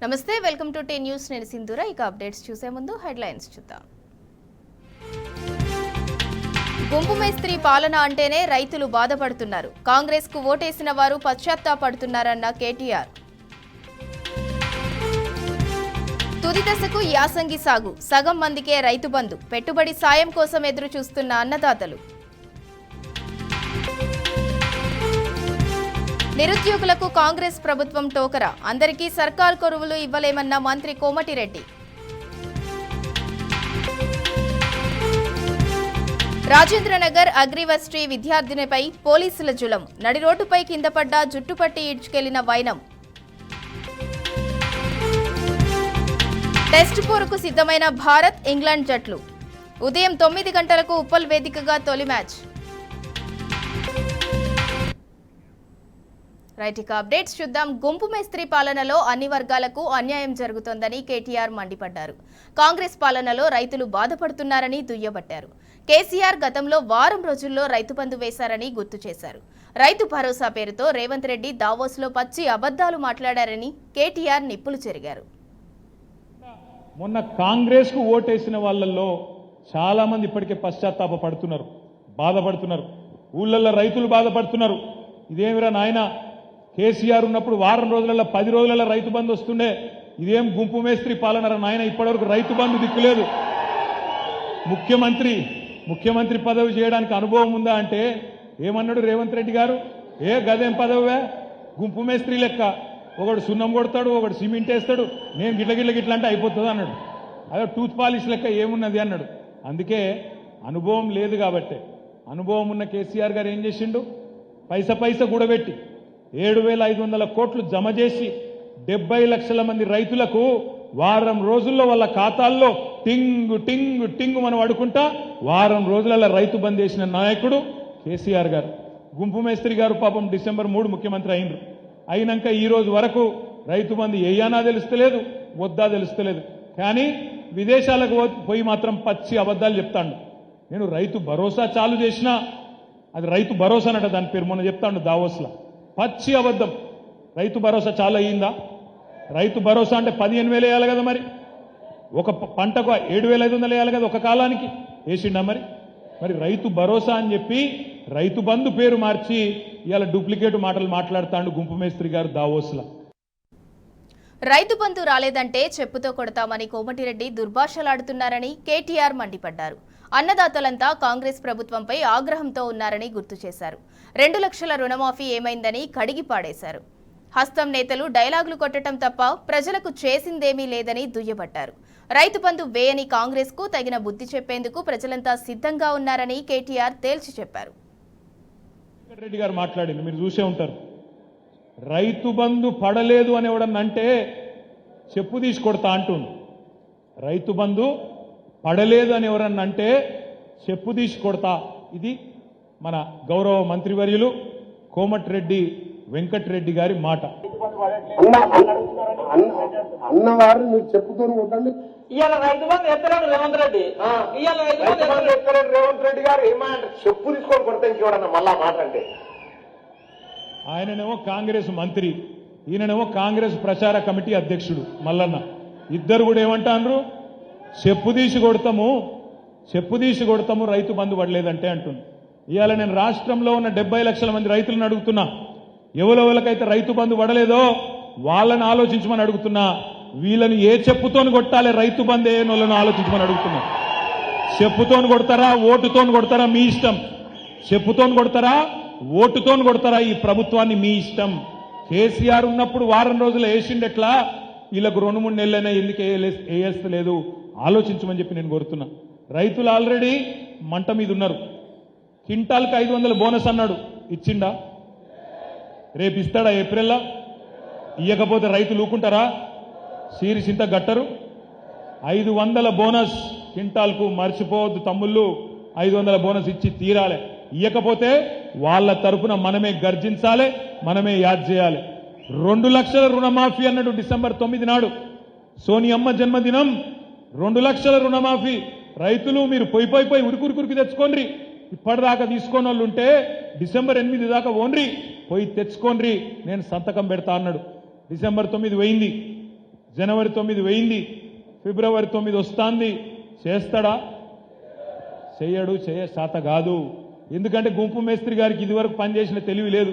నమస్తే welcome to tea news నేను సింధూర ఇక అప్డేట్స్ చూసే ముందు హెడ్లైన్స్ చూద్దాం గుంపు మేస్త్రి పాలన అంటేనే రైతులు బాధపడుతున్నారు కాంగ్రెస్ కు ఓటేసిన వారు పశ్చాత్తాపడుతున్నారన్న కేటీఆర్ తుది దశకు యాసంగి సాగు సగం మందికే రైతు బంధు పెట్టుబడి సాయం కోసం ఎదురు చూస్తున్న అన్నదాతలు నిరుద్యోగులకు కాంగ్రెస్ ప్రభుత్వం టోకరా అందరికీ సర్కార్ కొరువులు ఇవ్వలేమన్న మంత్రి కోమటిరెడ్డి రాజేంద్రనగర్ అగ్రివర్సిటీ విద్యార్థినిపై పోలీసుల జులం నడిరోడ్డుపై కింద పడ్డ జుట్టుపట్టి ఈడ్చుకెళ్లిన వైనం టెస్ట్ పోరుకు సిద్ధమైన భారత్ ఇంగ్లాండ్ జట్లు ఉదయం 9 గంటలకు ఉప్పల్ వేదికగా తొలి మ్యాచ్ రైట్ ఇక అప్డేట్స్ చూద్దాం గుంపు మేస్త్రి పాలనలో అన్ని వర్గాలకు అన్యాయం జరుగుతోందని కేటీఆర్ మండిపడ్డారు కాంగ్రెస్ పాలనలో రైతులు బాధపడుతున్నారని దుయ్యబట్టారు కేసీఆర్ గతంలో వారం రోజుల్లో రైతు బంధు వేశారని గుర్తు చేశారు రైతు భరోసా పేరుతో రేవంత్ రెడ్డి దావోస్లో పచ్చి అబద్ధాలు మాట్లాడారని కేటీఆర్ నిప్పులు చెరిగారు మొన్న కాంగ్రెస్ కు ఓటేసిన వాళ్ళల్లో చాలా మంది ఇప్పటికే పశ్చాత్తాప పడుతున్నారు బాధపడుతున్నారు ఊళ్ళల్లో రైతులు బాధపడుతున్నారు ఇదేమిరా నాయన కేసీఆర్ ఉన్నప్పుడు వారం రోజులలో 10 రోజులలో రైతు బంధు వస్తుండే ఇదేం గుంపు మేస్త్రి పాలనరా నాయన ఇప్పటివరకు రైతు బంధు దిక్కులేదు ముఖ్యమంత్రి పదవి చేయడానికి అనుభవం ఉందా అంటే ఏమన్నాడు రేవంత్ రెడ్డి గారు గదేం పదవే గుంపు మేస్త్రి లెక్క ఒకడు సున్నం కొడతాడు ఒకడు సిమెంట్ వేస్తాడు నేను గిట్ల అంటే అయిపోతుంది అన్నాడు అదే టూత్ పాలిష్ లెక్క ఏమున్నది అన్నాడు అందుకే అనుభవం లేదు కాబట్టి అనుభవం ఉన్న కేసీఆర్ గారు ఏం చేసిండు పైస కూడబెట్టి 7,500 కోట్లు జమ చేసి 70 లక్షల మంది రైతులకు వారం రోజుల్లో వాళ్ళ ఖాతాల్లో టింగు మనం అడుకుంటా వారం రోజులలో రైతు బంద్ చేసిన నాయకుడు కేసీఆర్ గారు గుంపు మేస్త్రి గారు పాపం డిసెంబర్ 3 ముఖ్యమంత్రి అయినాక ఈ రోజు వరకు రైతు బంద్ ఏయానా తెలుస్తలేదు వద్దా తెలుస్తలేదు కానీ విదేశాలకు పోయి మాత్రం పచ్చి అబద్ధాలు చెప్తాడు నేను రైతు భరోసా చాలు చేసినా అది రైతు భరోసా అనట దాని పేరు మొన్న చెప్తాడు దావోస్లా పచ్చి అబద్ధం రైతు భరోసా చాలా అయ్యిందా రైతు భరోసా అంటే 15,000 వేయాలి కదా మరి ఒక పంటకు 7,500 వేయాలి కదా ఒక కాలానికి వేసిండా మరి రైతు భరోసా అని చెప్పి రైతు బంధు పేరు మార్చి ఇవాళ డూప్లికేట్ మాటలు మాట్లాడుతాడు గుంపు మేస్త్రి గారు దావోస్లా రైతు బంధు రాలేదంటే చెప్పుతో కొడతామని కోమటిరెడ్డి దుర్భాషలాడుతున్నారని కేటీఆర్ మండిపడ్డారు అన్నదాతలంతా కాంగ్రెస్ ప్రభుత్వంపై ఆగ్రహంతో ఉన్నారని గుర్తు చేశారు 2 లక్షల రుణమాఫీ ఏమైందని కడిగి పాడేశారు హస్తం నేతలు డైలాగులు కొట్టడం తప్ప ప్రజలకు చేసిందేమీ లేదని దుయ్యబట్టారు రైతు బంధు వేయని కాంగ్రెస్ కు తగిన బుద్ధి చెప్పేందుకు ప్రజలంతా సిద్ధంగా ఉన్నారని కేటీఆర్ తేల్చి చెప్పారు రెడ్డి గారు మాట్లాడింది మీరు చూసే ఉంటారు రైతు బంధు పడలేదు అని ఎవడన్నంటే చెప్పు తీసి కొడతా అంటుండు రైతు బంధు పడలేదు అని ఎవరన్నంటే చెప్పు తీసి కొడతా ఇది మన గౌరవ మంత్రివర్యులు కోమటిరెడ్డి వెంకటరెడ్డి గారి మాట అన్నవారు మీరు చెప్పుతూ కొట్టండి ఇవాళ రైతు బంధు ఎత్తలేడు రేవంత్ రెడ్డి ఇవాళ ఎక్కలేడు రేవంత్ రెడ్డి గారు ఏమంటారు చెప్పు తీసుకొని కొడతాం చూడన్న మళ్ళా మాట అంటే ఆయననేమో కాంగ్రెస్ మంత్రి ఈయననేమో కాంగ్రెస్ ప్రచార కమిటీ అధ్యక్షుడు మల్లన్న ఇద్దరు కూడా ఏమంటారు చెప్పు తీసి కొడతాము రైతు బంధు పడలేదంటే అంటుంది ఇవాళ నేను రాష్ట్రంలో ఉన్న 70 లక్షల మంది రైతులను అడుగుతున్నా ఎవరెవరికైతే రైతు బంధు పడలేదో వాళ్ళని ఆలోచించమని అడుగుతున్నా వీళ్ళని ఏ చెప్పుతోని కొట్టాలి రైతు బంధు ఏ వాళ్ళని ఆలోచించమని అడుగుతున్నా చెప్పుతోని కొడతారా ఓటుతోని కొడతారా మీ ఇష్టం చెప్పుతోని కొడతారా ఓటుతోని కొడతారా ఈ ప్రభుత్వాన్ని మీ ఇష్టం కేసీఆర్ ఉన్నప్పుడు వారం రోజులు వేసిండెట్లా వీళ్ళకు 2-3 నెలలైనా ఎందుకు వేయలేదు ఆలోచించమని చెప్పి నేను కోరుతున్నా రైతులు ఆల్రెడీ మంట మీద ఉన్నారు క్వింటాల్కి 500 బోనస్ అన్నాడు ఇచ్చిండా రేపు ఇస్తాడా ఏప్రిల్లో ఇయ్యకపోతే రైతులు ఊకుంటారా సీరిసింత గట్టరు 500 బోనస్ క్వింటాల్కు మర్చిపోవద్దు తమ్ముళ్ళు 500 బోనస్ ఇచ్చి తీరాలి ఇయ్యకపోతే వాళ్ళ తరఫున మనమే గర్జించాలి మనమే యాద్ చేయాలి 2 లక్షల రుణమాఫీ అన్నాడు డిసెంబర్ 9 నాడు సోనియమ్మ జన్మదినం 2 లక్షల రుణమాఫీ రైతులు మీరు పోయి ఉరికి తెచ్చుకోండి ఇప్పటిదాకా తీసుకొని వాళ్ళు ఉంటే డిసెంబర్ 8 దాకా ఓన్రి పోయి తెచ్చుకోండి నేను సంతకం పెడతా అన్నాడు డిసెంబర్ 9 పోయింది జనవరి 9 వెయింది, ఫిబ్రవరి 9 వస్తాంది. చేస్తాడా? చెయ్యడు, శాత కాదు. ఎందుకంటే గుంపు మేస్త్రి గారికి ఇదివరకు పనిచేసిన తెలివి లేదు.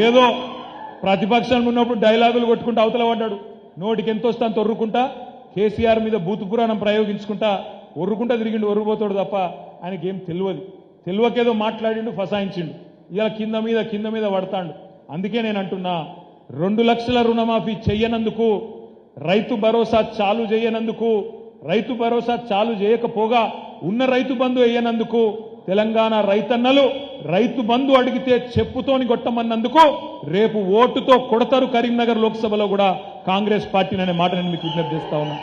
ఏదో ప్రతిపక్షంలో ఉన్నప్పుడు డైలాగులు కొట్టుకుంటూ అవతల పడ్డాడు. నోటికి ఎంత వస్తా అంత ఒర్రుకుంటా కేసీఆర్ మీద బూతు పురాణం ప్రయోగించుకుంటా ఒర్రుకుంటా తిరిగిండు, ఒర్రుపోతాడు తప్ప ఆయనకేం తెలియకేదో మాట్లాడిండు, ఫసాయించిండు. ఇలా కింద మీద పడతాడు. అందుకే నేను అంటున్నా, 2 లక్షల రుణమాఫీ చెయ్యనందుకు, రైతు భరోసా చాలు చేయనందుకు, రైతు భరోసా చాలు చేయకపోగా ఉన్న రైతు బంధు వేయనందుకు, తెలంగాణ రైతన్నలు రైతు బంధు అడిగితే చెప్పుతోని కొట్టమన్నందుకు రేపు ఓటుతో కొడతారు కరీంనగర్ లోక్సభలో కూడా కాంగ్రెస్ పార్టీని అనే మాట నేను మీకు విజ్ఞప్తి చేస్తా ఉన్నా.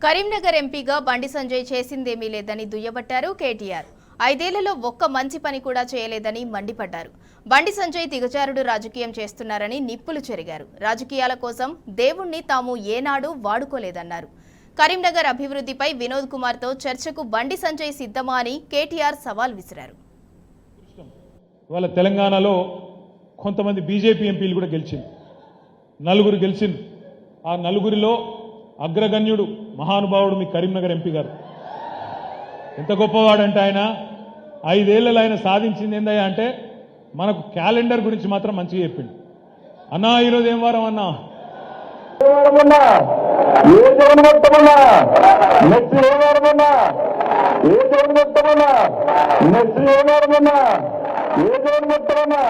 కరీంనగర్ ఎంపీగా బండి సంజయ్ చేసిందేమీ లేదని దుయ్యబట్టారు కేటీఆర్. 5 ఏళ్లలో ఒక్క మంచి పని కూడా చేయలేదని మండిపడ్డారు. బండి సంజయ్ దిగజారుడు రాజకీయం చేస్తున్నారని నిప్పులు చెరిగారు. రాజకీయాల కోసం దేవుణ్ణి తాము ఏనాడు వాడుకోలేదన్నారు. కరీంనగర్ అభివృద్ధిపై వినోద్ కుమార్తో చర్చకు బండి సంజయ్ సిద్ధమా అని కేటీఆర్ సవాల్ విసిరారు. ఇవాళ తెలంగాణలో కొంతమంది బీజేపీ ఎంపీలు కూడా గెలిచింది, 4 గెలిచింది. ఆ 4లో అగ్రగణ్యుడు మహానుభావుడు మీ కరీంనగర్ ఎంపీ గారు. ఎంత గొప్పవాడంటే ఆయన 5 ఏళ్లలో ఆయన సాధించింది ఏందయ్యా అంటే మనకు క్యాలెండర్ గురించి మాత్రం మంచిగా చెప్పిండు. అన్నా ఈరోజు ఏం వారం అన్నా, ఏ జగన్ మొత్తమన్నా నెక్స్ట్ ఏ వారమన్నా, ఏ జగన్ మొత్తమన్నా నెక్స్ట్ ఏ వారమన్నా, ఏ జగన్ మొత్తమన్నా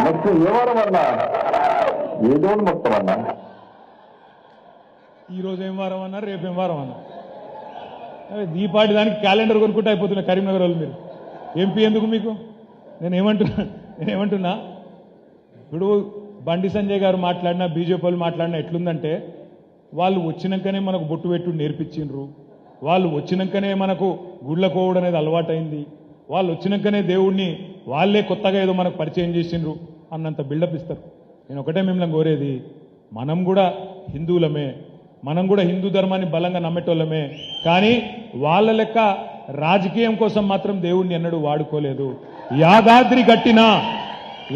నెక్స్ట్ ఏ వారమన్నా, ఏ జగన్ మొత్తమన్నా. ఈరోజు ఏం వారం అన్నా, రేపు ఏం వారం అన్నా. దీపాటి దానికి క్యాలెండర్ కొనుక్కుంటే అయిపోతున్నా కరీంనగర్ వాళ్ళు. మీరు ఎంపీ ఎందుకు మీకు? నేనేమంటున్నా ఇప్పుడు బండి సంజయ్ గారు మాట్లాడినా, బీజేపీ వాళ్ళు మాట్లాడినా ఎట్లుందంటే, వాళ్ళు వచ్చినాకనే మనకు బొట్టు పెట్టు నేర్పించిండ్రు, వాళ్ళు వచ్చినాకనే మనకు గుళ్ళకు పోవడం అనేది అలవాటైంది, వాళ్ళు వచ్చినాకనే దేవుణ్ణి వాళ్ళే కొత్తగా ఏదో మనకు పరిచయం చేసిండ్రు అన్నంత బిల్డప్ ఇస్తారు. నేను ఒకటే మిమ్మల్ని కోరేది, మనం కూడా హిందువులమే, మనం కూడా హిందూ ధర్మాన్ని బలంగా నమ్మేటోళ్ళమే. కానీ వాళ్ళ లెక్క రాజకీయం కోసం మాత్రం దేవుణ్ణి ఎన్నడూ వాడుకోలేదు.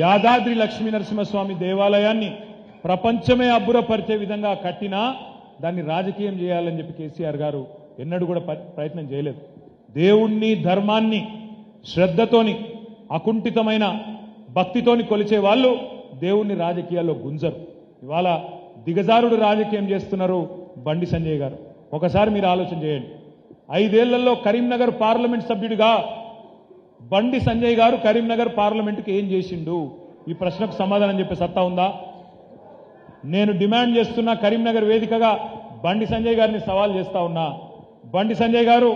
యాదాద్రి లక్ష్మీ నరసింహస్వామి దేవాలయాన్ని ప్రపంచమే అబ్బురపరిచే విధంగా కట్టినా దాన్ని రాజకీయం చేయాలని చెప్పి కేసీఆర్ గారు ఎన్నడూ కూడా ప్రయత్నం చేయలేదు. దేవుణ్ణి, ధర్మాన్ని శ్రద్ధతోని, అకుంఠితమైన భక్తితోని కొలిచే వాళ్ళు దేవుణ్ణి రాజకీయాల్లో గుంజరు. ఇవాళ దిగజారుడు రాజకీయం చేస్తున్నారు బండి సంజయ్ గారు. ఒకసారి మీరు ఆలోచన చేయండి, 5 ఏళ్లలో కరీంనగర్ పార్లమెంట్ సభ్యుడిగా బండి సంజయ్ గారు కరీంనగర్ పార్లమెంటుకి ఏం చేసిండు? ఈ ప్రశ్నకు సమాధానం చెప్పే సత్తా ఉందా? నేను డిమాండ్ చేస్తున్నా, కరీంనగర్ వేదికగా బండి సంజయ్ గారిని సవాల్ చేస్తా ఉన్నా. బండి సంజయ్ గారు,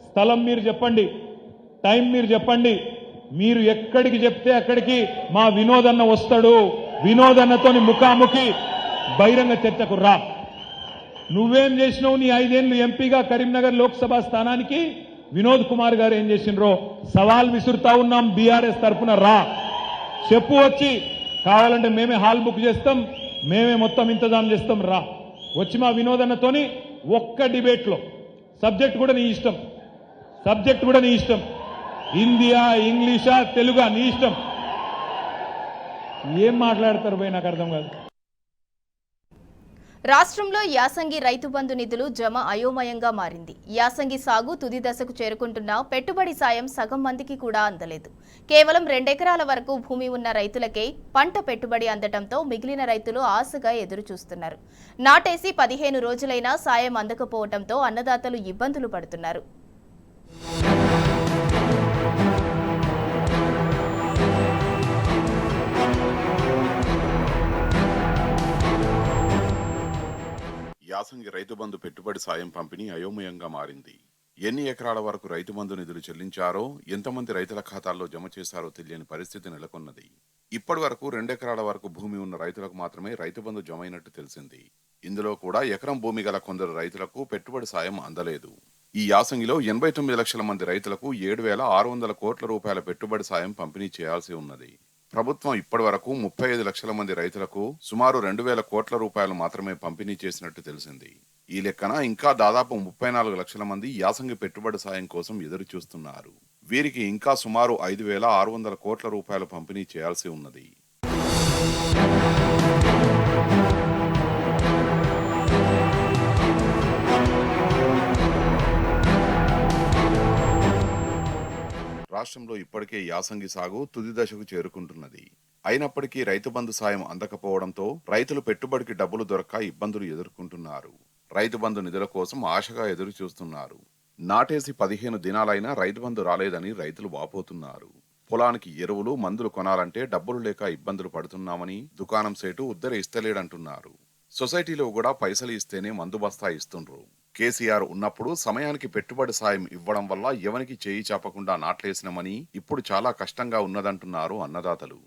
స్థలం మీరు చెప్పండి, టైం మీరు చెప్పండి, మీరు ఎక్కడికి చెప్తే అక్కడికి మా వినోదన్న వస్తాడు. వినోదన్నతోని ముఖాముఖి బహిరంగ చర్చకు రా. నువ్వేం చేసినావు నీ 5 ఏళ్లు ఎంపీగా కరీంనగర్ లోక్సభ స్థానానికి? వినోద్ కుమార్ గారు ఏం చేసిండ్రో సవాల్ విసురుతా ఉన్నాం. బీఆర్ఎస్ తరఫున రా, చెప్పు. వచ్చి కావాలంటే మేమే హాల్ బుక్ చేస్తాం, మేమే మొత్తం ఇంతజాం చేస్తాం. రా, వచ్చి మా వినోదన్నతోని ఒక్క డిబేట్లో, సబ్జెక్ట్ కూడా నీ ఇష్టం, హిందీయా, ఇంగ్లీషా, తెలుగా, నీ ఇష్టం. ఏం మాట్లాడతారు పోయి నాకు అర్థం కాదు. రాష్ట్రంలో యాసంగి రైతు బంధు నిధులు జమ అయోమయంగా మారింది. యాసంగి సాగు తుది దశకు చేరుకుంటున్నా పెట్టుబడి సాయం సగం మందికి కూడా అందలేదు. కేవలం 2 ఎకరాల వరకు భూమి ఉన్న రైతులకే పంట పెట్టుబడి అందటంతో మిగిలిన రైతులు ఆశగా ఎదురు చూస్తున్నారు. నాటేసి 15 రోజులైనా సాయం అందకపోవడంతో అన్నదాతలు ఇబ్బందులు పడుతున్నారు. యాసంగి రైతు బంధు పెట్టుబడి సాయం పంపిణీ అయోమయంగా మారింది. ఎన్ని ఎకరాల వరకు రైతు బంధు నిధులు చెల్లించారో, ఎంతమంది రైతుల ఖాతాల్లో జమ చేశారో తెలియని పరిస్థితి నెలకొన్నది. ఇప్పటి వరకు 2 ఎకరాల వరకు భూమి ఉన్న రైతులకు మాత్రమే రైతు బంధు జమ అయినట్టు తెలిసింది. ఇందులో కూడా ఎకరం భూమి గల కొందరు రైతులకు పెట్టుబడి సాయం అందలేదు. ఈ యాసంగిలో 89 లక్షల మంది రైతులకు 7,600 కోట్ల రూపాయల పెట్టుబడి సాయం పంపిణీ చేయాల్సి ఉన్నది. ప్రభుత్వం ఇప్పటి వరకు 35 లక్షల మంది రైతులకు సుమారు 2,000 కోట్ల రూపాయలు మాత్రమే పంపిణీ చేసినట్టు తెలిసింది. ఈ లెక్కన ఇంకా దాదాపు 34 లక్షల మంది యాసంగి పెట్టుబడి సాయం కోసం ఎదురు చూస్తున్నారు. వీరికి ఇంకా సుమారు 5,600 కోట్ల రూపాయలు పంపిణీ చేయాల్సి ఉన్నది. రాష్ట్రంలో ఇప్పటికే యాసంగి సాగు తుది దశకు చేరుకుంటున్నది. అయినప్పటికీ రైతు బంధు సాయం అందకపోవడంతో రైతులు పెట్టుబడికి డబ్బులు దొరక్క ఇబ్బందులు ఎదుర్కొంటున్నారు. రైతు బంధు నిధుల కోసం ఆశగా ఎదురు చూస్తున్నారు. నాటేసి 15 దినాలైనా రైతు బంధు రాలేదని రైతులు వాపోతున్నారు. పొలానికి ఎరువులు మందులు కొనాలంటే డబ్బులు లేక ఇబ్బందులు పడుతున్నామని దుకాణం సేటు ఉద్దర ఇస్తలేడంటున్నారు. సొసైటీలో కూడా పైసలు ఇస్తేనే మందు బస్తా ఇస్తుండ్రు. కేసీఆర్ ఉన్నప్పుడు సమయానికి పెట్టుబడి సాయం ఇవ్వడం వల్ల ఎవరికి చేయి చాపకుండా నాట్లేసినమని ఇప్పుడు చాలా కష్టంగా ఉన్నదంటున్నారు అన్నదాతలు.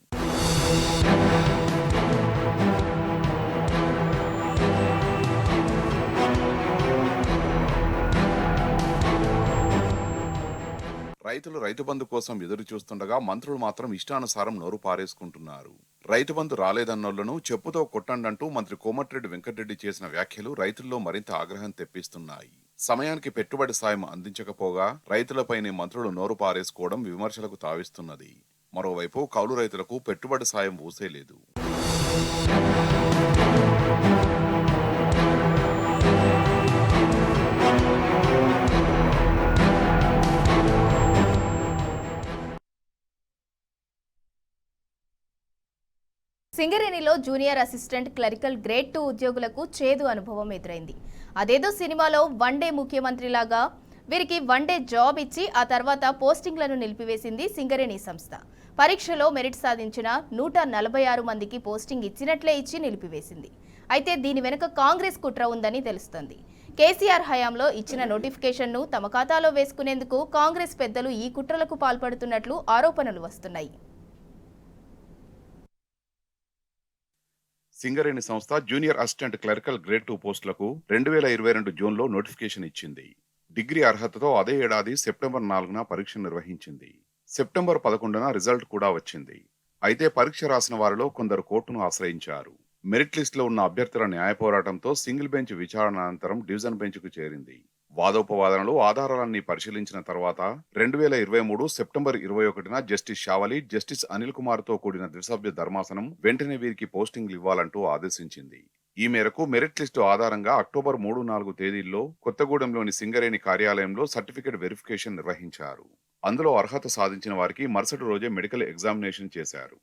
రైతులు రైతు బంధు కోసం ఎదురు చూస్తుండగా మంత్రులు మాత్రం ఇష్టానుసారం నోరు పారేసుకుంటున్నారు. రైతు బంధు రాలేదన్నోళ్లను చెప్పుతో కొట్టండంటూ మంత్రి కోమటిరెడ్డి వెంకటరెడ్డి చేసిన వ్యాఖ్యలు రైతుల్లో మరింత ఆగ్రహం తెప్పిస్తున్నాయి. సమయానికి పెట్టుబడి సాయం అందించకపోగా రైతులపైనే మంత్రులు నోరు పారేసుకోవడం విమర్శలకు తావిస్తున్నది. మరోవైపు కౌలు రైతులకు పెట్టుబడి సాయం ఊసేలేదు. సింగరేణిలో జూనియర్ అసిస్టెంట్ క్లరికల్ గ్రేడ్ 2 ఉద్యోగులకు చేదు అనుభవం ఎదురైంది. అదేదో సినిమాలో వన్ డే ముఖ్యమంత్రిలాగా వీరికి వన్ డే జాబ్ ఇచ్చి ఆ తర్వాత పోస్టింగ్లను నిలిపివేసింది సింగరేణి సంస్థ. పరీక్షలో మెరిట్ సాధించిన 146 మందికి పోస్టింగ్ ఇచ్చినట్లే ఇచ్చి నిలిపివేసింది. అయితే దీని వెనుక కాంగ్రెస్ కుట్ర ఉందని తెలుస్తోంది. కేసీఆర్ హయాంలో ఇచ్చిన నోటిఫికేషన్ను తమ ఖాతాలో వేసుకునేందుకు కాంగ్రెస్ పెద్దలు ఈ కుట్రలకు పాల్పడుతున్నట్లు ఆరోపణలు వస్తున్నాయి. సింగరేణి సంస్థ జూనియర్ అసిస్టెంట్ క్లరికల్ గ్రేడ్ 2 పోస్టులకు 2022 జూన్లో నోటిఫికేషన్ ఇచ్చింది. డిగ్రీ అర్హతతో అదే ఏడాది సెప్టెంబర్ 4న పరీక్ష నిర్వహించింది. సెప్టెంబర్ 11న రిజల్ట్ కూడా వచ్చింది. అయితే పరీక్ష రాసిన వారిలో కొందరు కోర్టును ఆశ్రయించారు. మెరిట్ లిస్టులో ఉన్న అభ్యర్థుల న్యాయ పోరాటంతో సింగిల్ బెంచ్ విచారణ అనంతరం డివిజన్ బెంచ్కు చేరింది. వాదోపవాదనలు ఆధారాలన్నీ పరిశీలించిన తర్వాత 2023 సెప్టెంబర్ 21న జస్టిస్ షావలి, జస్టిస్ అనిల్ కుమార్తో కూడిన ద్విసభ్య ధర్మాసనం వెంటనే వీరికి పోస్టింగ్లు ఇవ్వాలంటూ ఆదేశించింది. ఈ మేరకు మెరిట్ లిస్టు ఆధారంగా అక్టోబర్ 3-4 తేదీల్లో కొత్తగూడెంలోని సింగరేణి కార్యాలయంలో సర్టిఫికేట్ వెరిఫికేషన్ నిర్వహించారు. అందులో అర్హత సాధించిన వారికి మరుసటి రోజే మెడికల్ ఎగ్జామినేషన్ చేశారు.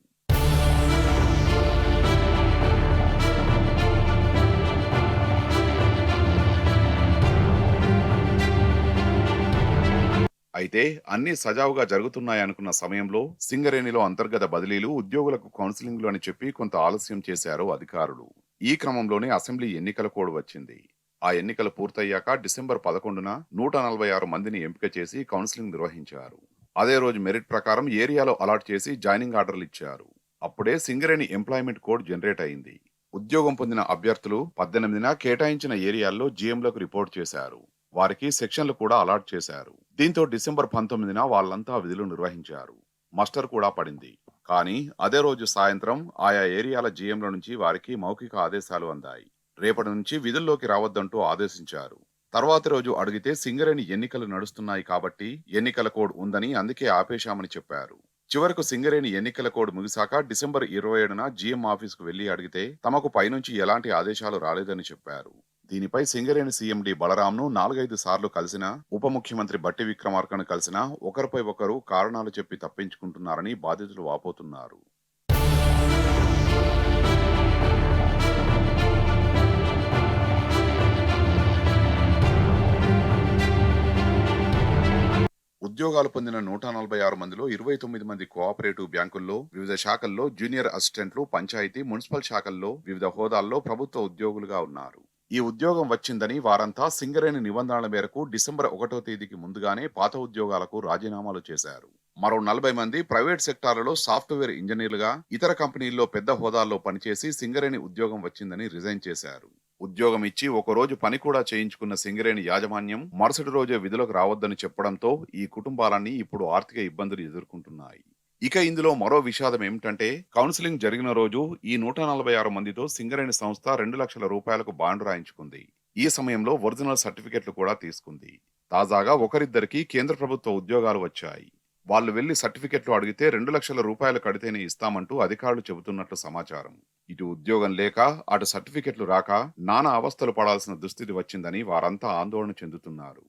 అయితే అన్ని సజావుగా జరుగుతున్నాయనుకున్న సమయంలో సింగరేణిలో అంతర్గత బదిలీలు, ఉద్యోగులకు కౌన్సిలింగ్లు అని చెప్పి కొంత ఆలస్యం చేశారు అధికారులు. ఈ క్రమంలోనే అసెంబ్లీ ఎన్నికల కోడ్ వచ్చింది. ఆ ఎన్నికలు పూర్తయ్యాక డిసెంబర్ 11న 146 మందిని ఎంపిక చేసి కౌన్సిలింగ్ నిర్వహించారు. అదే రోజు మెరిట్ ప్రకారం ఏరియాలో అలాట్ చేసి జాయినింగ్ ఆర్డర్లు ఇచ్చారు. అప్పుడే సింగరేణి ఎంప్లాయ్మెంట్ కోడ్ జనరేట్ అయింది. ఉద్యోగం పొందిన అభ్యర్థులు 18న కేటాయించిన ఏరియాల్లో జీఎంలకు రిపోర్ట్ చేశారు. వారికి సెక్షన్లు కూడా అలాట్ చేశారు. దీంతో డిసెంబర్ 19న వాళ్ళంతా విధులు నిర్వహించారు. మస్టర్ కూడా పడింది. కానీ అదే రోజు సాయంత్రం ఆయా ఏరియాల జీఎంల నుంచి వారికి మౌఖిక ఆదేశాలు అందాయి. రేపటి నుంచి విధుల్లోకి రావద్దంటూ ఆదేశించారు. తర్వాతి రోజు అడిగితే సింగరేణి ఎన్నికలు నడుస్తున్నాయి కాబట్టి ఎన్నికల కోడ్ ఉందని, అందుకే ఆపేశామని చెప్పారు. చివరకు సింగరేణి ఎన్నికల కోడ్ ముగిశాక డిసెంబర్ 27న జీఎం ఆఫీసుకు వెళ్లి అడిగితే తమకు పైనుంచి ఎలాంటి ఆదేశాలు రాలేదని చెప్పారు. దీనిపై సింగరేణి సీఎండీ బలరాంను 4-5 సార్లు కలిసినా, ఉప ముఖ్యమంత్రి బట్టి విక్రమార్కను కలిసినా ఒకరిపై ఒకరు కారణాలు చెప్పి తప్పించుకుంటున్నారని బాధితులు వాపోతున్నారు. ఉద్యోగాలు పొందిన 146 మందిలో 29 మంది కోఆపరేటివ్ బ్యాంకుల్లో, వివిధ శాఖల్లో జూనియర్ అసిస్టెంట్లు, పంచాయతీ, మున్సిపల్ శాఖల్లో వివిధ హోదాల్లో ప్రభుత్వ ఉద్యోగులుగా ఉన్నారు. ఈ ఉద్యోగం వచ్చిందని వారంతా సింగరేణి నిబంధనల మేరకు డిసెంబర్ 1వ తేదీకి ముందుగానే పాత ఉద్యోగాలకు రాజీనామాలు చేశారు. మరో 40 మంది ప్రైవేట్ సెక్టార్లలో సాఫ్ట్వేర్ ఇంజనీర్లుగా, ఇతర కంపెనీల్లో పెద్ద హోదాల్లో పనిచేసి సింగరేణి ఉద్యోగం వచ్చిందని రిజైన్ చేశారు. ఉద్యోగం ఇచ్చి ఒకరోజు పని కూడా చేయించుకున్న సింగరేణి యాజమాన్యం మరుసటి రోజే విధులకు రావద్దని చెప్పడంతో ఈ కుటుంబాలన్నీ ఇప్పుడు ఆర్థిక ఇబ్బందులు ఎదుర్కొంటున్నాయి. ఇక ఇందులో మరో విషాదం ఏమిటంటే, కౌన్సిలింగ్ జరిగిన రోజు ఈ 146 మందితో సింగరేణి సంస్థ 2 లక్షల రూపాయలకు బాండ్ రాయించుకుంది. ఈ సమయంలో ఒరిజినల్ సర్టిఫికెట్లు కూడా తీసుకుంది. తాజాగా ఒకరిద్దరికి కేంద్ర ప్రభుత్వ ఉద్యోగాలు వచ్చాయి. వాళ్ళు వెళ్లి సర్టిఫికెట్లు అడిగితే 2 లక్షల రూపాయలు కడితేనే ఇస్తామంటూ అధికారులు చెబుతున్నట్లు సమాచారం. ఇటు ఉద్యోగం లేక, అటు సర్టిఫికెట్లు రాక నానా అవస్థలు పడాల్సిన దుస్థితి వచ్చిందని వారంతా ఆందోళన చెందుతున్నారు.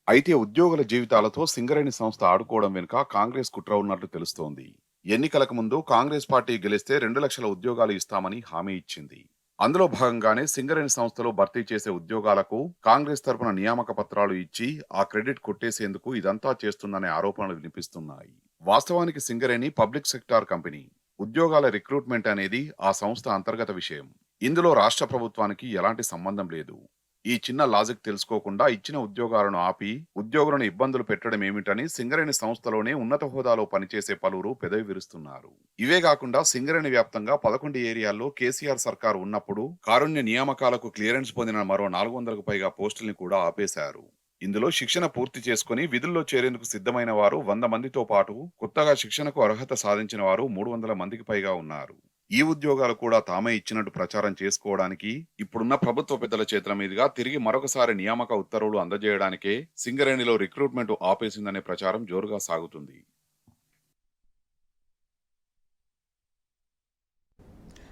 అయితే ఉద్యోగుల జీవితాలతో సింగరేణి సంస్థ ఆడుకోవడం వెనుక కాంగ్రెస్ కుట్ర ఉన్నట్లు తెలుస్తోంది. ఎన్నికలకు ముందు కాంగ్రెస్ పార్టీ గెలిస్తే 2 లక్షల ఉద్యోగాలు ఇస్తామని హామీ ఇచ్చింది. అందులో భాగంగానే సింగరేణి సంస్థలో భర్తీ చేసే ఉద్యోగాలకు కాంగ్రెస్ తరపున నియామక పత్రాలు ఇచ్చి ఆ క్రెడిట్ కొట్టేసేందుకు ఇదంతా చేస్తుందనే ఆరోపణలు వినిపిస్తున్నాయి. వాస్తవానికి సింగరేణి పబ్లిక్ సెక్టార్ కంపెనీ. ఉద్యోగాల రిక్రూట్మెంట్ అనేది ఆ సంస్థ అంతర్గత విషయం. ఇందులో రాష్ట్ర ప్రభుత్వానికి ఎలాంటి సంబంధం లేదు. ఈ చిన్న లాజిక్ తెలుసుకోకుండా ఇచ్చిన ఉద్యోగాలను ఆపి ఉద్యోగులను ఇబ్బందులు పెట్టడం ఏమిటని సింగరేణి సంస్థలోనే ఉన్నత హోదాలో పనిచేసే పలువురు పెదవి విరుస్తున్నారు. ఇవే కాకుండా సింగరేణి వ్యాప్తంగా 11 ఏరియాల్లో కేసీఆర్ సర్కారు ఉన్నప్పుడు కారుణ్య నియామకాలకు క్లియరెన్స్ పొందిన మరో 400కు పైగా పోస్టుల్ని కూడా ఆపేశారు. ఇందులో శిక్షణ పూర్తి చేసుకుని విధుల్లో చేరేందుకు సిద్ధమైన వారు 100 మందితో పాటు కొత్తగా శిక్షణకు అర్హత సాధించిన వారు 300 మందికి పైగా ఉన్నారు. ఈ ఉద్యోగాలు కూడా తామే ఇచ్చినట్టు ప్రచారం చేసుకోవడానికి ఇప్పుడున్న ప్రభుత్వ పెద్దల చేతుల మీదుగా తిరిగి మరొకసారి నియామక ఉత్తర్వులు అందజేయడానికే సింగరేణిలో రిక్రూట్మెంట్ ఆపేసిందనే ప్రచారం జోరుగా సాగుతుంది.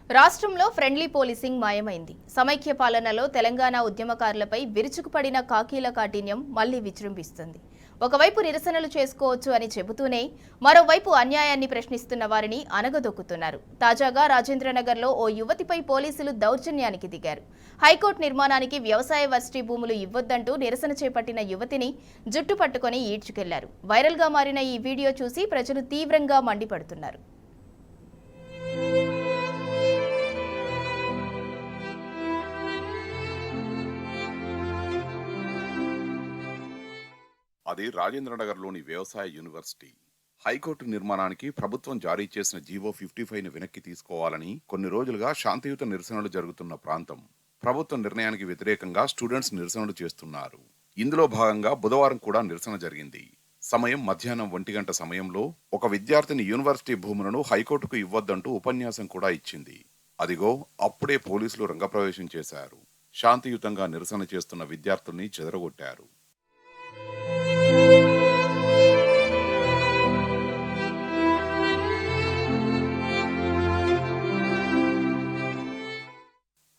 రాష్ట్రంలో ఫ్రెండ్లీ పోలీసింగ్ మాయమైంది. సమైక్య పాలనలో తెలంగాణ ఉద్యమకారులపై విరుచుకుపడిన కాకీల కాఠిన్యం మళ్లీ విజృంభిస్తుంది. ఒకవైపు నిరసనలు చేసుకోవచ్చు అని చెబుతూనే మరోవైపు అన్యాయాన్ని ప్రశ్నిస్తున్న వారిని అనగదొక్కుతున్నారు. తాజాగా రాజేంద్రనగర్లో ఓ యువతిపై పోలీసులు దౌర్జన్యానికి దిగారు. హైకోర్టు నిర్మాణానికి వ్యవసాయ వర్సిటీ భూములు ఇవ్వొద్దంటూ నిరసన చేపట్టిన యువతిని జుట్టు పట్టుకొని ఈడ్చుకెళ్లారు. వైరల్గా మారిన ఈ వీడియో చూసి ప్రజలు తీవ్రంగా మండిపడుతున్నారు. అది రాజేంద్రనగర్లోని వ్యవసాయ యూనివర్సిటీ. హైకోర్టు నిర్మాణానికి ప్రభుత్వం జారీ చేసిన జీవో 55ను వెనక్కి తీసుకోవాలని కొన్ని రోజులుగా శాంతియుత నిరసనలు జరుగుతున్న ప్రాంతం. ప్రభుత్వ నిర్ణయానికి వ్యతిరేకంగా స్టూడెంట్స్ నిరసనలు చేస్తున్నారు. ఇందులో భాగంగా బుధవారం కూడా నిరసన జరిగింది. సమయం మధ్యాహ్నం 1 గంట సమయంలో ఒక విద్యార్థిని యూనివర్సిటీ భూములను హైకోర్టుకు ఇవ్వొద్దంటూ ఉపన్యాసం కూడా ఇచ్చింది. అదిగో అప్పుడే పోలీసులు రంగప్రవేశం చేశారు. శాంతియుతంగా నిరసన చేస్తున్న విద్యార్థుల్ని చెదరగొట్టారు.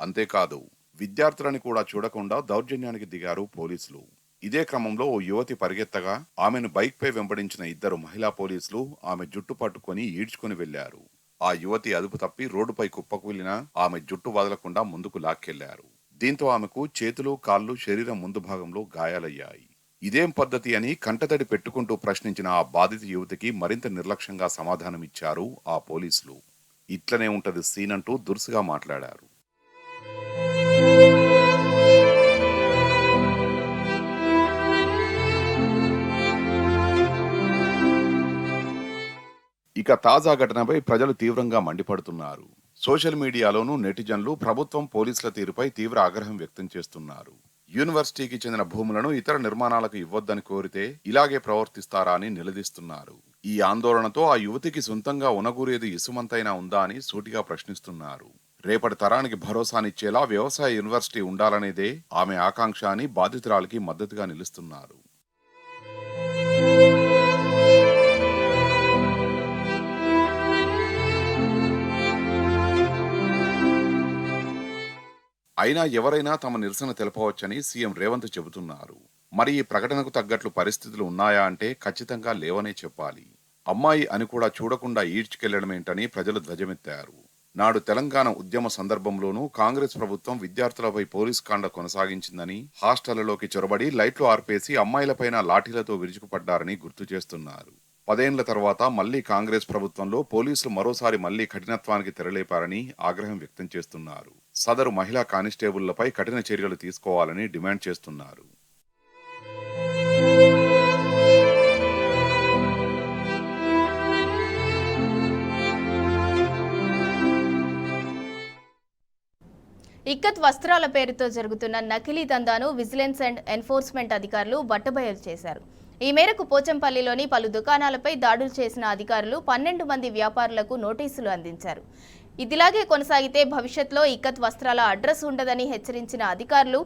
అంతేకాదు, విద్యార్థులని కూడా చూడకుండా దౌర్జన్యానికి దిగారు పోలీసులు. ఇదే క్రమంలో ఓ యువతి పరిగెత్తగా ఆమెను బైక్ పై వెంబడించిన 2 మహిళా పోలీసులు ఆమె జుట్టు పట్టుకొని ఈడ్చుకొని వెళ్లారు. ఆ యువతి అదుపు తప్పి రోడ్డుపై కుప్పకు వెళ్లినా ఆమె జుట్టు వదలకుండా ముందుకు లాక్కెళ్లారు. దీంతో ఆమెకు చేతులు, కాళ్లు, శరీరం ముందు భాగంలో గాయాలయ్యాయి. ఇదేం పద్ధతి అని కంటతడి పెట్టుకుంటూ ప్రశ్నించిన ఆ బాధిత యువతికి మరింత నిర్లక్ష్యంగా సమాధానమిచ్చారు ఆ పోలీసులు. ఇట్లనే ఉంటది సీన్ అంటూ దురుసుగా మాట్లాడారు. ఇక తాజా ఘటనపై ప్రజలు తీవ్రంగా మండిపడుతున్నారు. సోషల్ మీడియాలోనూ నెటిజన్లు ప్రభుత్వం పోలీసుల తీరుపై తీవ్ర ఆగ్రహం వ్యక్తం చేస్తున్నారు. యూనివర్సిటీకి చెందిన భూములను ఇతర నిర్మాణాలకు ఇవ్వొద్దని కోరితే ఇలాగే ప్రవర్తిస్తారా అని నిలదీస్తున్నారు. ఈ ఆందోళనతో ఆ యువతికి సొంతంగా ఉనగూరేది ఇసుమంతైనా ఉందా అని సూటిగా ప్రశ్నిస్తున్నారు. రేపటి తరానికి భరోసానిచ్చేలా వ్యవసాయ యూనివర్సిటీ ఉండాలనేదే ఆమె ఆకాంక్ష అని బాధితురాలికి మద్దతుగా నిలుస్తున్నారు. అయినా ఎవరైనా తమ నిరసన తెలపవచ్చని సీఎం రేవంత్ చెబుతున్నారు. మరి ఈ ప్రకటనకు తగ్గట్లు పరిస్థితులు ఉన్నాయా అంటే ఖచ్చితంగా లేవనే చెప్పాలి. అమ్మాయి అని కూడా చూడకుండా ఈడ్చుకెళ్లడమేంటని ప్రజలు ధ్వజమెత్తారు. నాడు తెలంగాణ ఉద్యమ సందర్భంలోనూ కాంగ్రెస్ ప్రభుత్వం విద్యార్థులపై పోలీస్ కాండ కొనసాగించిందని, హాస్టళ్లలోకి చొరబడి లైట్లు ఆర్పేసి అమ్మాయిలపైన లాఠీలతో విరుచుకుపడ్డారని గుర్తు చేస్తున్నారు. 10 ఏళ్ల తర్వాత మళ్లీ కాంగ్రెస్ ప్రభుత్వంలో పోలీసులు మరోసారి మళ్లీ కఠినత్వానికి తెరలేపారని ఆగ్రహం వ్యక్తం చేస్తున్నారు. సదరు మహిళా కానిస్టేబుళ్లపై కఠిన చర్యలు తీసుకోవాలని డిమాండ్ చేస్తున్నారు. ఇక్కత్ వస్త్రాల పేరుతో జరుగుతున్న నకిలీ దందాను విజిలెన్స్ అండ్ ఎన్ఫోర్స్మెంట్ అధికారులు బట్టబయలు చేశారు. ఈ మేరకు పోచంపల్లిలోని పలు దుకాణాలపై దాడులు చేసిన అధికారులు 12 మంది వ్యాపారులకు నోటీసులు అందించారు. ఇదిలాగే కొనసాగితే భవిష్యత్తులో ఇక్కత్ వస్త్రాల అడ్రస్ ఉండదని హెచ్చరించిన అధికారులు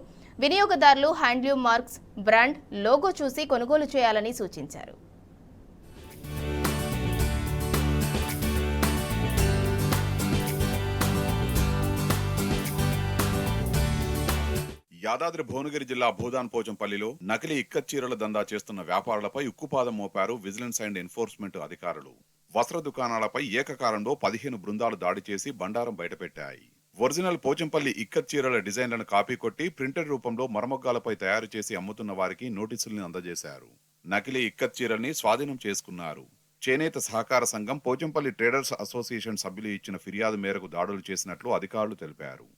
వినియోగదారులు హ్యాండ్లూమ్ మార్క్స్, బ్రాండ్, లోగో చూసి కొనుగోలు చేయాలని సూచించారు. యాదాద్రి భువనగిరి జిల్లా భూదాన్ పోచంపల్లిలో నకిలీ ఇక్కత్ చీరల దందా చేస్తున్న వ్యాపారులపై ఉక్కుపాదం మోపారు విజిలెన్స్ అండ్ ఎన్ఫోర్స్మెంట్ అధికారులు. వస్త్ర దుకాణాలపై ఏకకాలంలో 15 బృందాలు దాడి చేసి బండారం బయటపెట్టాయి. ఒరిజినల్ పోచంపల్లి ఇక్కత్ చీరల డిజైన్లను కాపీ కొట్టి ప్రింటెడ్ రూపంలో మరమగ్గాలపై తయారు చేసి అమ్ముతున్న వారికి నోటీసుల్ని అందజేశారు. నకిలీ ఇక్కత్ చీరల్ని స్వాధీనం చేసుకున్నారు. చేనేత సహకార సంఘం పోచంపల్లి ట్రేడర్స్ అసోసియేషన్ సభ్యులు ఇచ్చిన ఫిర్యాదు మేరకు దాడులు చేసినట్లు అధికారులు తెలిపారు.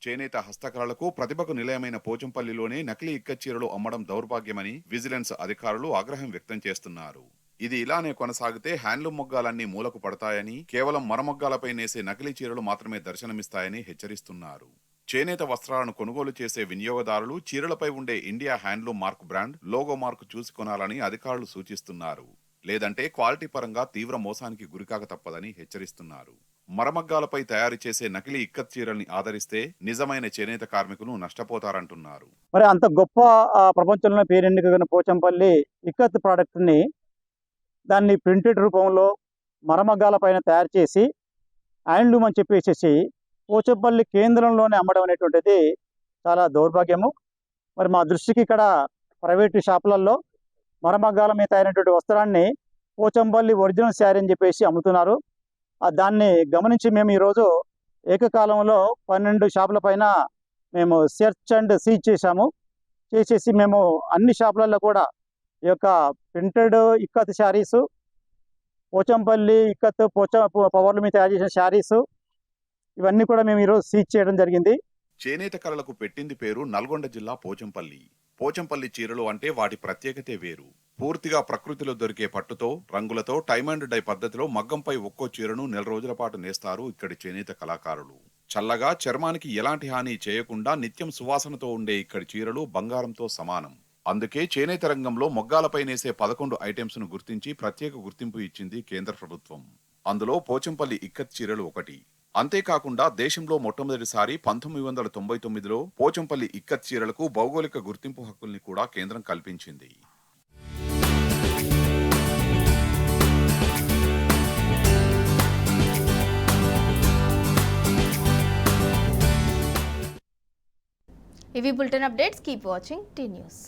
చేనేత హస్తకళలకు ప్రతిభకు నిలయమైన పోచంపల్లిలోనే నకిలీ ఇక్కత్ చీరలు అమ్మడం దౌర్భాగ్యమని విజిలెన్స్ అధికారులు ఆగ్రహం వ్యక్తం చేస్తున్నారు. ఇది ఇలానే కొనసాగితే హ్యాండ్లూమ్ మొగ్గాలన్నీ మూలకు పడతాయని, కేవలం మరమొగ్గాలపై నేసే నకిలీ చీరలు మాత్రమే దర్శనమిస్తాయని హెచ్చరిస్తున్నారు. చేనేత వస్త్రాలను కొనుగోలు చేసే వినియోగదారులు చీరలపై ఉండే India handloom mark brand logo mark చూసి కొనాలని అధికారులు సూచిస్తున్నారు. లేదంటే క్వాలిటీ పరంగా తీవ్ర మోసానికి గురికాక తప్పదని హెచ్చరిస్తున్నారు. మరమగ్గాలపై తయారు చేసే నకిలీ ఇక్కత్ చీరల్ని ఆదరిస్తే నిజమైన చేనేత కార్మికులు నష్టపోతారంటున్నారు. మరి అంత గొప్ప ప్రపంచంలో పేరెన్నికైన పోచంపల్లి ఇక్కత్ ప్రోడక్ట్ని దాన్ని ప్రింటెడ్ రూపంలో మరమగ్గాల పైన తయారు చేసి హ్యాండ్లూమ్ అని చెప్పేసి పోచంపల్లి కేంద్రంలోనే అమ్మడం అనేటువంటిది చాలా దౌర్భాగ్యము. మరి మా దృష్టికి ఇక్కడ ప్రైవేటు షాపులలో మరమగ్గాల మీద తయారైనటువంటి వస్త్రాన్ని పోచంపల్లి ఒరిజినల్ శారీ అని చెప్పేసి అమ్ముతున్నారు. దాన్ని గమనించి మేము ఈరోజు ఏకకాలంలో 12 షాపుల పైన మేము సెర్చ్ అండ్ సీజ్ చేసేసి మేము అన్ని షాపులలో కూడా ఈ యొక్క ప్రింటెడ్ ఇక్కత్ శారీసు, పోచంపల్లి ఇక్కత్ పవర్ల మీద తయారు చేసిన శారీసు ఇవన్నీ కూడా మేము ఈరోజు సీజ్ చేయడం జరిగింది. చేనేత కళలకు పెట్టింది పేరు నల్గొండ జిల్లా పోచంపల్లి. పోచంపల్లి చీరలు అంటే వాటి ప్రత్యేకతే వేరు. పూర్తిగా ప్రకృతిలో దొరికే పట్టుతో, రంగులతో టైమ్ అండ్ డై పద్ధతిలో మగ్గంపై ఒక్కో చీరను 4 రోజుల పాటు నేస్తారు ఇక్కడి చేనేత కళాకారులు. చల్లగా చర్మానికి ఎలాంటి హాని చేయకుండా నిత్యం సువాసనతో ఉండే ఇక్కడి చీరలు బంగారంతో సమానం. అందుకే చేనేత రంగంలో మొగ్గాలపై నేసే 11 ఐటమ్స్ ను గుర్తించి ప్రత్యేక గుర్తింపు ఇచ్చింది కేంద్ర ప్రభుత్వం. అందులో పోచంపల్లి ఇక్కత్ చీరలు ఒకటి. అంతేకాకుండా దేశంలో మొట్టమొదటిసారి 1999లో పోచంపల్లి ఇక్కత్ చీరలకు భౌగోళిక గుర్తింపు హక్కుల్ని కూడా కేంద్రం కల్పించింది. ఇవి bulletin updates. Keep watching tea news.